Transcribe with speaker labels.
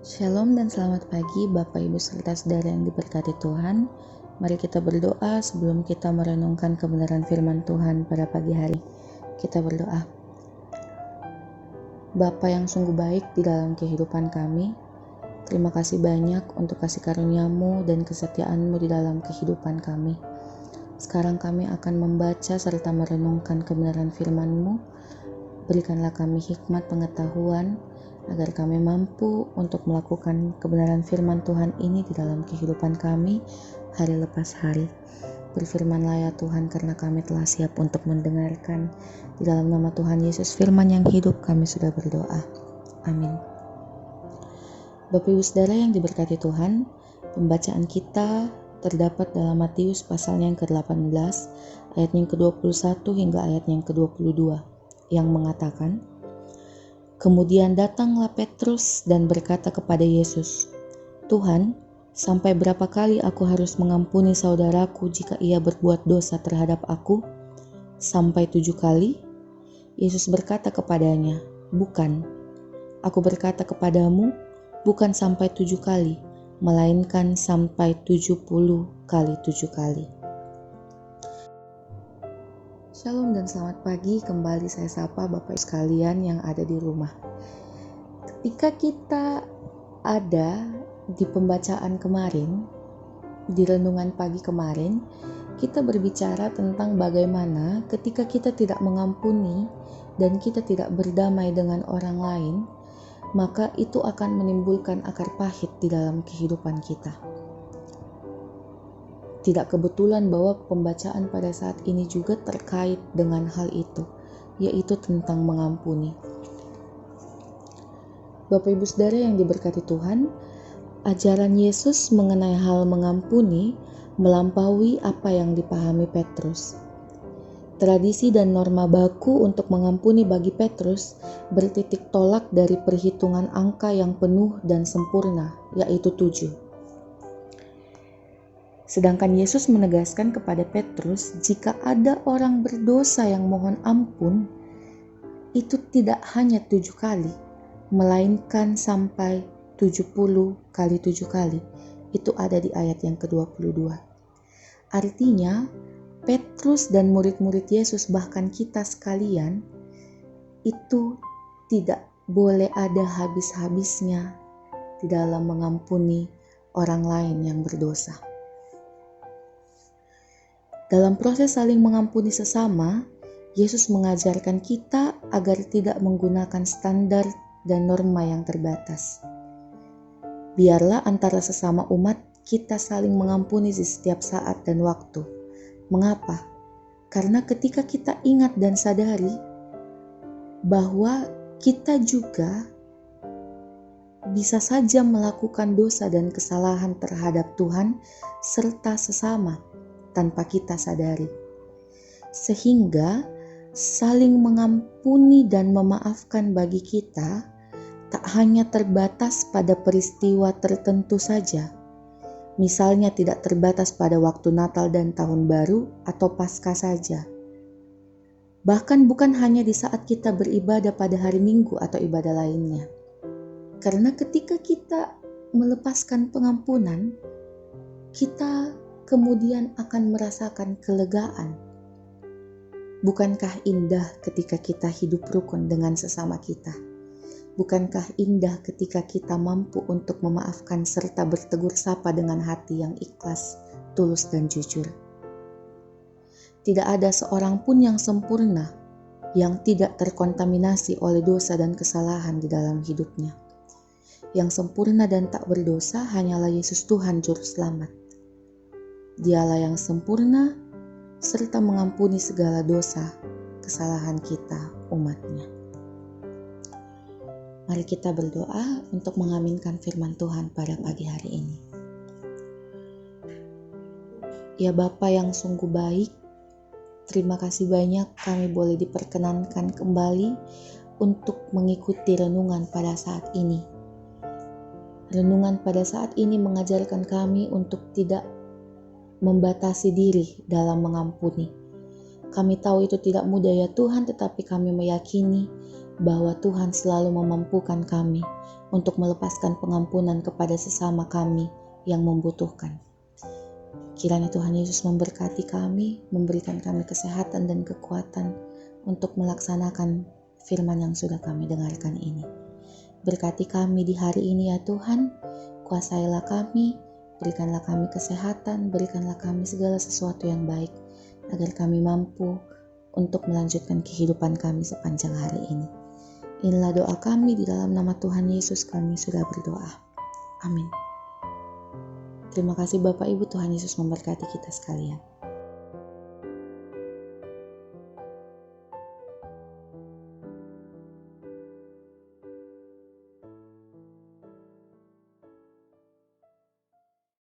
Speaker 1: Shalom dan selamat pagi Bapak Ibu serta saudara yang diberkati Tuhan. Mari kita berdoa sebelum kita merenungkan kebenaran firman Tuhan pada pagi hari. Kita berdoa. Bapa yang sungguh baik di dalam kehidupan kami, terima kasih banyak untuk kasih karunia-Mu dan kesetiaan-Mu di dalam kehidupan kami. Sekarang kami akan membaca serta merenungkan kebenaran firman-Mu. Berikanlah kami hikmat pengetahuan, agar kami mampu untuk melakukan kebenaran firman Tuhan ini di dalam kehidupan kami hari lepas hari. Berfirmanlah ya Tuhan, karena kami telah siap untuk mendengarkan. Di dalam nama Tuhan Yesus firman yang hidup kami sudah berdoa. Amin. Bapak Ibu Saudara yang diberkati Tuhan, pembacaan kita terdapat dalam Matius pasalnya yang ke-18, ayat yang ke-21 hingga ayat yang ke-22, yang mengatakan, "Kemudian datanglah Petrus dan berkata kepada Yesus, 'Tuhan, sampai berapa kali aku harus mengampuni saudaraku jika ia berbuat dosa terhadap aku? Sampai 7 kali?' Yesus berkata kepadanya, 'Bukan, aku berkata kepadamu, bukan sampai 7 kali, melainkan sampai 70 kali 7 kali. Shalom dan selamat pagi, kembali saya sapa Bapak Ibu sekalian yang ada di rumah. Ketika kita ada di pembacaan kemarin, di renungan pagi kemarin, kita berbicara tentang bagaimana ketika kita tidak mengampuni dan kita tidak berdamai dengan orang lain, maka itu akan menimbulkan akar pahit di dalam kehidupan kita. Tidak kebetulan bahwa pembacaan pada saat ini juga terkait dengan hal itu, yaitu tentang mengampuni. Bapak Ibu Saudara yang diberkati Tuhan, ajaran Yesus mengenai hal mengampuni melampaui apa yang dipahami Petrus. Tradisi dan norma baku untuk mengampuni bagi Petrus bertitik tolak dari perhitungan angka yang penuh dan sempurna, yaitu 7. Sedangkan Yesus menegaskan kepada Petrus, jika ada orang berdosa yang mohon ampun, itu tidak hanya 7 kali, melainkan sampai 70 kali 7 kali. Itu ada di ayat yang ke-22. Artinya, Petrus dan murid-murid Yesus, bahkan kita sekalian, itu tidak boleh ada habis-habisnya di dalam mengampuni orang lain yang berdosa. Dalam proses saling mengampuni sesama, Yesus mengajarkan kita agar tidak menggunakan standar dan norma yang terbatas. Biarlah antara sesama umat kita saling mengampuni di setiap saat dan waktu. Mengapa? Karena ketika kita ingat dan sadari bahwa kita juga bisa saja melakukan dosa dan kesalahan terhadap Tuhan serta sesama tanpa kita sadari. Sehingga saling mengampuni dan memaafkan bagi kita tak hanya terbatas pada peristiwa tertentu saja. Misalnya tidak terbatas pada waktu Natal dan Tahun Baru atau Paskah saja. Bahkan bukan hanya di saat kita beribadah pada hari Minggu atau ibadah lainnya. Karena ketika kita melepaskan pengampunan, kita kemudian akan merasakan kelegaan. Bukankah indah ketika kita hidup rukun dengan sesama kita? Bukankah indah ketika kita mampu untuk memaafkan serta bertegur sapa dengan hati yang ikhlas, tulus dan jujur? Tidak ada seorang pun yang sempurna, yang tidak terkontaminasi oleh dosa dan kesalahan di dalam hidupnya. Yang sempurna dan tak berdosa hanyalah Yesus Tuhan Juru Selamat. Dialah yang sempurna serta mengampuni segala dosa, kesalahan kita, umatnya. Mari kita berdoa untuk mengaminkan firman Tuhan pada pagi hari ini. Ya Bapa yang sungguh baik, terima kasih banyak kami boleh diperkenankan kembali untuk mengikuti renungan pada saat ini. Renungan pada saat ini mengajarkan kami untuk tidak membatasi diri dalam mengampuni. Kami tahu itu tidak mudah ya Tuhan, tetapi kami meyakini bahwa Tuhan selalu memampukan kami untuk melepaskan pengampunan kepada sesama kami yang membutuhkan. Kiranya Tuhan Yesus memberkati kami, memberikan kami kesehatan dan kekuatan untuk melaksanakan firman yang sudah kami dengarkan ini. Berkati kami di hari ini ya Tuhan, kuasailah kami, berikanlah kami kesehatan, berikanlah kami segala sesuatu yang baik, agar kami mampu untuk melanjutkan kehidupan kami sepanjang hari ini. Inilah doa kami, di dalam nama Tuhan Yesus kami sudah berdoa. Amin. Terima kasih Bapak Ibu, Tuhan Yesus memberkati kita sekalian.